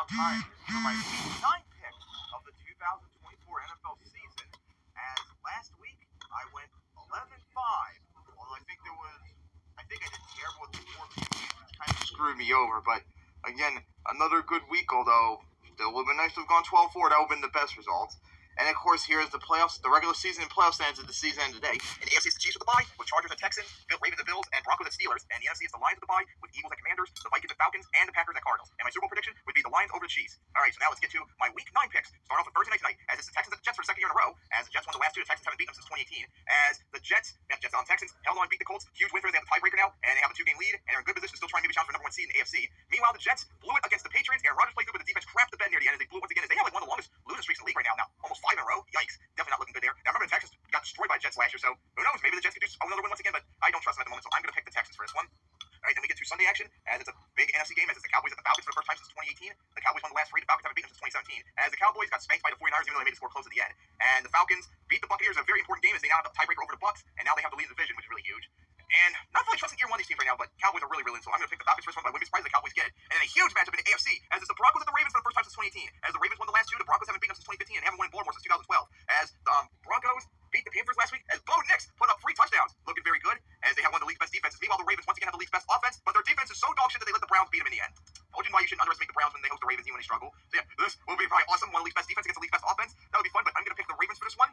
now time for my week 9 pick of the 2024 NFL season. As last week I went 11-5, although I think I did terrible with the 4 games, which kind of screwed me over. But again, another good week, although still would have been nice to have gone 12-4. That would have been the best result. And of course, here's the playoffs, the regular season and playoff stands at the season end today. In the AFC, it's the Chiefs with the bye, with Chargers and Texans, Ravens and Bills, and Broncos and Steelers. And the NFC is the Lions with the bye, with Eagles and Commanders, the Vikings and Falcons, and the Packers and Cardinals. And my Super Bowl prediction would be the Lions over the Chiefs. All right, so now let's get to my Week 9 picks. Start off with Thursday night tonight, as it's the Texans and the Jets for the second year in a row. As the Jets won the last 2, the Texans haven't beaten them since 2018. As the Jets on Texans held on, beat the Colts. Huge win for them. They have a tiebreaker now, and they have a 2-game lead, and they're in good position, still trying to maybe challenge for number 1 seed in the AFC. Meanwhile, the Jets blew it against the Patriots. Aaron Rodgers played good, but the defense crapped the bed near the end as they blew it once again. As they have like one of the longest losing streaks in the league right now. Almost 5 in a row. Yikes. Definitely not looking good there. Now remember, the Texans got destroyed by the Jets last year, so who knows? Maybe the Jets could do another win once again, but I don't trust them at the moment, so I'm going to pick the Texans for this one. All right, then we get to Sunday action, as it's a big NFC game, as it's the Cowboys at the Falcons for the first time since 2018. The Cowboys won the last 3, the Falcons haven't beaten them since 2017. As the Cowboys got spanked by the 49ers, even though they made the score close at the end. And the Falcons beat the Buccaneers in a very important game, as they now have a tiebreaker over the Bucs, and now they have the lead in the division, which is really huge. And not really trusting either one of these teams right now, but Cowboys are really, so I'm going to pick the Falcons first one, but I wouldn't be surprised if the Cowboys get it. And then a huge matchup in the AFC, as it's the Broncos at the Ravens for the first time since 2018. As the Ravens won the last 2, the Broncos haven't beaten them since 2015, and haven't won in Baltimore since 2012. As the Broncos beat the Panthers last week, as Bo Nix put up 3 touchdowns, looking very good, as they have one of the league's best defenses. Meanwhile, the Ravens once again have the league's best offense, but their defense is so dog shit that they let the Browns beat them in the end. Told you why you shouldn't underestimate the Browns when they host the Ravens, even when they struggle. So yeah, this will be probably awesome. One of the league's best defense against the league's best offense. That would be fun, but I'm going to pick the Ravens for this one.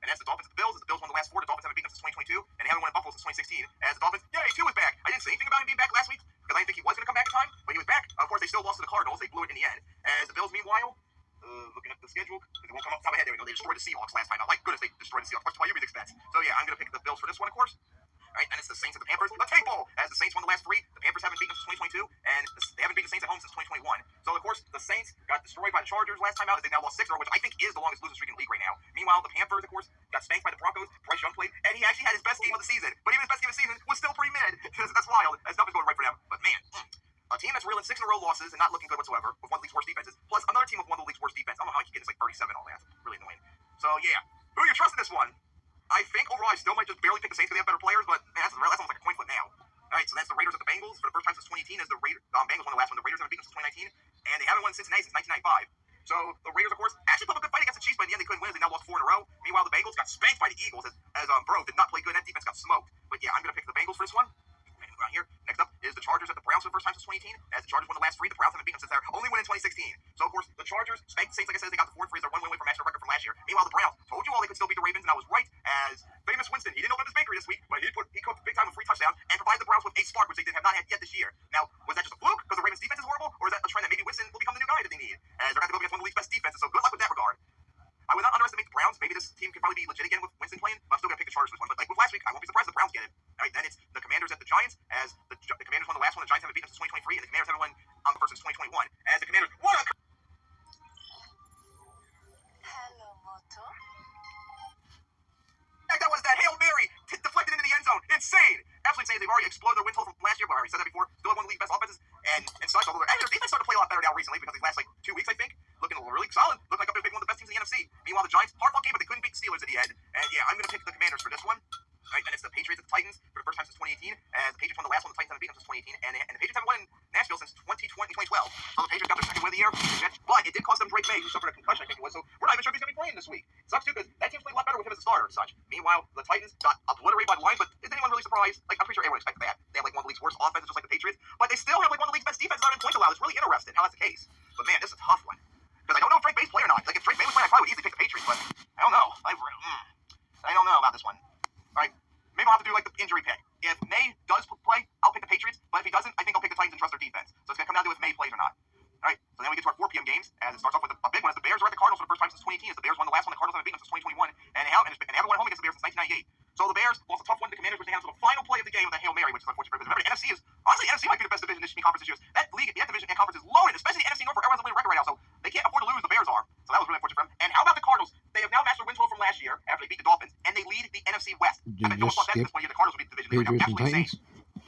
And as the Dolphins at the Bills, as the Bills won the last 4, the Dolphins haven't beaten them since 2022, and they haven't won in Buffalo since 2016. As the Dolphins, yay, Tua is back. I didn't say anything about him being back last week, because I didn't think he was going to come back in time, but he was back. Of course, they still lost to the Cardinals. They blew it in the end. As the Bills, meanwhile, looking at the schedule, it won't come off the top of my head. There we go. They destroyed the Seahawks last time. My goodness, they destroyed the Seahawks. Much to my you'd expect. So yeah, I'm going to pick the Bills for this one, of course. All right, then it's the Saints and the Panthers. The Tank Bowl, as the Saints won the last 3, the Panthers haven't beaten them since 2022, and they haven't beaten the Saints at home since 2021. So, of course, the Saints got destroyed by the Chargers last time out, as they now lost 6 in a row, which I think is the longest losing streak in the league right now. Meanwhile, the Panthers, of course, got spanked by the Broncos. Bryce Young played, and he actually had his best game of the season. But even his best game of the season was still pretty mid. That's wild, as nothing's going right for them. But man, a team that's reeling 6 in a row losses and not looking good whatsoever, with one of the league's worst defenses, plus another team with one of the league's worst defense. I don't know how he can get this like 37 all that. Really annoying. So yeah, who are you trusting this one? I think overall I still might just barely pick the Saints because they have better players, but man, that's almost like a coin flip now. All right, so that's the Raiders at the Bengals for the first time since 2018, as the Bengals won the last one. The Raiders haven't beaten them since 2019, and they haven't won Cincinnati since 1995. So the Raiders, of course, actually put up a good fight against the Chiefs, but in the end they couldn't win as they now lost 4 in a row. Meanwhile, the Bengals got spanked by the Eagles as Burrow did not play good. That defense got smoked. But yeah, I'm going to pick the Bengals for this one. Right here. Next up is the Chargers at the Browns for the first time since 2018. As the Chargers won the last 3, the Browns haven't beaten them since their only win in 2016. So, of course, the Chargers spanked the Saints, like I said, they got the 4-3. They're 1 win away from matching the record from last year. Meanwhile, the Browns told you all they could still beat the Ravens, and I was right. As famous Winston, he didn't open his bakery this week, but he cooked big time with 3 touchdowns and provided the Browns with a spark, which they have not had yet this year. Now, was that just a fluke because the Ravens' defense is horrible, or is that a trend that maybe Winston will become the new guy that they need? As they're going to go against one of the league's best defenses, so good luck with that regard. I would not underestimate the Browns. Maybe this team can probably be legit again with Winston playing, but I'm still going to pick the Chargers for this one. But like with last week, I won't be surprised if the Browns get it. All right, then it's the Commanders at the Giants, as the Commanders won the last one. The Giants haven't beaten them since 2023, and the Commanders haven't won on the first since 2021. As the Commanders won a... Hello, Moto. That was that Hail Mary deflected into the end zone. Insane. Absolutely insane. They've already exploded their win total from last year, but I already said that before. Still have one of the league's best offenses and such. Although their defense started to play a lot better now recently because these last 2 weeks, I think, looking really solid. Look like they're one of the best teams in the NFC. Meanwhile, the Giants, hard fought game, but they couldn't beat the Steelers at the end. And yeah, I'm going to pick the Commanders for this one. All right, then it's the Patriots at the Titans for the first time since 2018. As the Patriots won the last one, the Titans haven't beaten them since 2018, and the Patriots haven't won in Nashville since 2012. So the Patriots got their second win of the year, but it did cost them Drake May, who suffered a concussion, I think it was. So we're not even sure if he's going to be playing this week. Sucks too, because that team's played a lot better with him as a starter and such. Meanwhile, the Titans got obliterated by the Lions, but is anyone really surprised? Like, I'm pretty sure everyone expected that. They have like one of the league's worst offenses, just like the Patriots, but they still have like one of the league's best defenses out in points allowed. It's really interesting how that's the case. But man, this is a tough one. Because I don't know if Drake May's playing or not. Like, if Drake May was playing, I probably would easily pick the Patriots, but I don't know. I don't know about this one. All right, maybe I'll have to do like the injury pick. If May does play, I'll pick the Patriots, but if he doesn't, I think I'll pick the Titans and trust their defense. So it's going to come down to if May plays or not. All right, so then we get to our 4 p.m. games, as it starts off with a big one, as the Bears are at the Cardinals for the first time since 2018, as the Bears won the last one. The Cardinals haven't beaten them since 2021, and they haven't won at home against the Bears since 1998. So the Bears lost a tough one to the Commanders, which they had to the final play of the game with a Hail Mary, which is unfortunate. Because remember, the NFC might be the best division in this conference this year. That league, that division and conference is loaded, especially the NFC North, where everyone's a winning record right now. So they can't afford to lose. The Bears are. So that was really unfortunate for them. And how about the Cardinals? They have now matched their win total from last year after they beat the Dolphins, and they lead the NFC West. Did I bet you no one thought that at this point yet. The Cardinals would beat the division. They were now absolutely insane.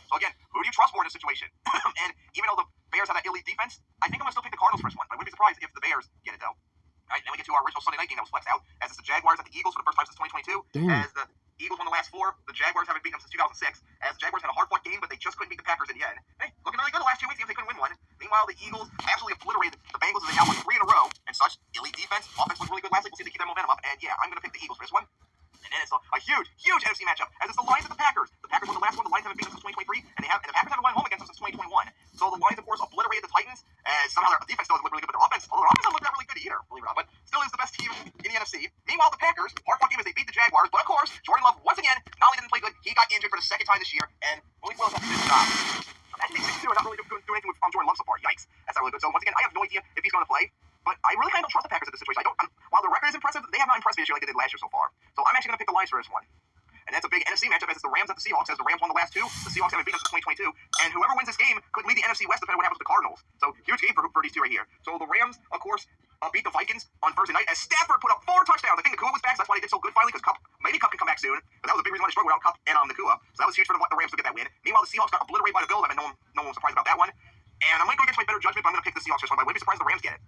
So again, who do you trust more in this situation? And even though the Bears have that elite defense, I think I'm going to still pick the Cardinals for this one. But I wouldn't be surprised if the Bears get it, though. All right, then we get to our original Sunday night game that was flexed out, as it's the Jaguars at the Eagles for the first time since 2022. Damn. As the Eagles won the last 4, the Jaguars haven't beaten them since 2006. As the Jaguars had a hard-fought game, but they just couldn't beat the Packers in the end. Hey, looking really good the last 2 weeks, even if they couldn't win one. Meanwhile, the Eagles absolutely obliterated the Bengals as yeah, I'm going to pick the Eagles for this one. And then it's a huge, huge NFC matchup, as it's the Lions and the Packers. The Packers won the last one. The Lions haven't beaten them since 2023, and the Packers haven't won home against them since 2021. So the Lions, of course, obliterated the Titans, as somehow their defense still doesn't look really good, but their offense, although their offense doesn't look that really good either, believe it or not, but still is the best team in the NFC. Meanwhile, the Packers, hard-fought game as they beat the Jaguars, but of course, Jordan Love, once again, not only didn't play good, he got injured for the second time this year, and really well done this job. Imagine being 6-2 and not really doing anything with Jordan Love so far. Yikes. That's not really good. So once again, I have no idea if he's going to play, but I really kind of don't trust the Packers in this situation. While the record is impressive, they have not impressed me this year like they did last year so far. So I'm actually going to pick the Lions for this one. And that's a big NFC matchup, as it's the Rams at the Seahawks, as the Rams won the last two. The Seahawks haven't beaten us since 2022. And whoever wins this game could lead the NFC West depending on what happens with the Cardinals. So huge game for these two right here. So the Rams, of course, beat the Vikings on Thursday night as Stafford put up 4 touchdowns. I think Nakua was back, so that's why they did so good finally, because maybe Cup can come back soon. But that was a big reason why they struggled without Cup and Nakua. So that was huge for the Rams to get that win. Meanwhile, the Seahawks got obliterated by the Bills. I mean, no one was surprised about that one. And I might go against my better judgment, but I'm going to pick the Seahawks for this one. But I wouldn't be surprised if the Rams get it.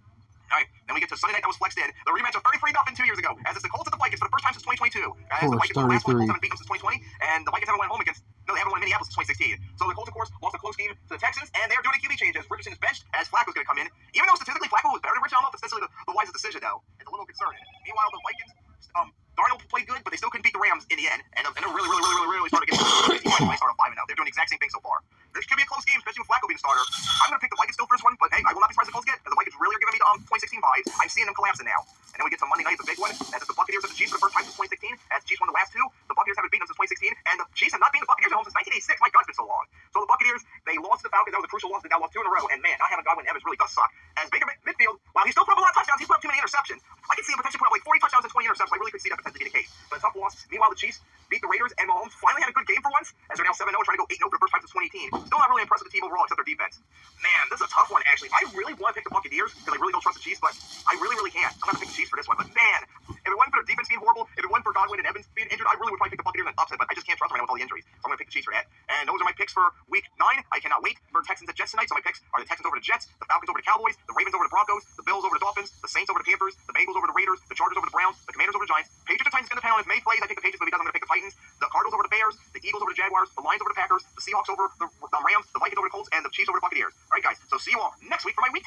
All right, then we get to Sunday night that was flexed in. The rematch of 33-0 2 years ago, as it's the Colts and the Vikings for the first time since 2022. As the Vikings won the last one, the Colts haven't beaten them since 2020, and the Vikings haven't won home against. No, they haven't won Minneapolis since 2016. So the Colts, of course, lost a close game to the Texans, and they're doing a QB change as Richardson is benched, as Flacco's going to come in. Even though statistically Flacco was better than Richardson, I don't know if it's necessarily the wisest decision, though. It's a little concerning. Meanwhile, the Vikings, Darnold played good, but they still couldn't beat the Rams in the end, and they're really starting to get they start 5-0. They're doing the exact same thing so far. This could be a close game, especially with Flacco being a starter. I'm going to pick the Vikings still for this one, but hey, I will not be surprised if the Colts get, as the Vikings really are giving me the 2016 vibes. I'm seeing them collapsing now. And then we get to Monday night, the big one, as it's the Buccaneers and the Chiefs for the first time since 2016, as the Chiefs won the last two. The Buccaneers haven't beaten them since 2016, and the Chiefs have not beaten the Buccaneers at home since 1986. My God, it's been so long. So the Buccaneers, they lost to the Falcons. That was a crucial loss. They now lost 2 in a row, and man, not having Godwin Evans really does suck. As Baker Mayfield, while he still put up a lot of touchdowns, he put up too many interceptions. I can see him potentially put up like 40 touchdowns and 20 interceptions. I really could see that potentially being the case. But a tough loss. Meanwhile, the Chiefs beat the Raiders, and Mahomes finally had a good game for once, as they're now 7-0, trying to go 8-0 for the first time since 2018. Still not really impressed with the team overall, except their defense. Man, this is a tough one, actually. I really want to pick the Buccaneers, because I really don't trust the Chiefs, but I really can't. I'm going to pick the Chiefs for this one. But man, if it wasn't for their defense being horrible, if it wasn't for Godwin and Evans being injured, I really would probably pick the Buccaneers in an upset, but I just can't trust them right now with all the injuries. So I'm going to pick the Chiefs for that. And those are my picks for Week 9. I cannot wait for Texans at Jets tonight. So my picks are the Texans over the Jets, the Falcons over the Cowboys, the Ravens over the Broncos, the Bills over the Dolphins, the Saints over the Panthers, the Bengals over the Raiders, the Chargers over the Browns, the Commanders over the Giants, Patriots or Titans going to depend on if May plays. I think the Patriots, but if he doesn't, I'm going to pick the Titans, the Cardinals over the Bears, the Eagles over the Jaguars, the Lions over the Packers, the Seahawks over the Rams, the Vikings over the Colts, and the Chiefs over the Buccaneers. All right, guys. So see you all next week for my Week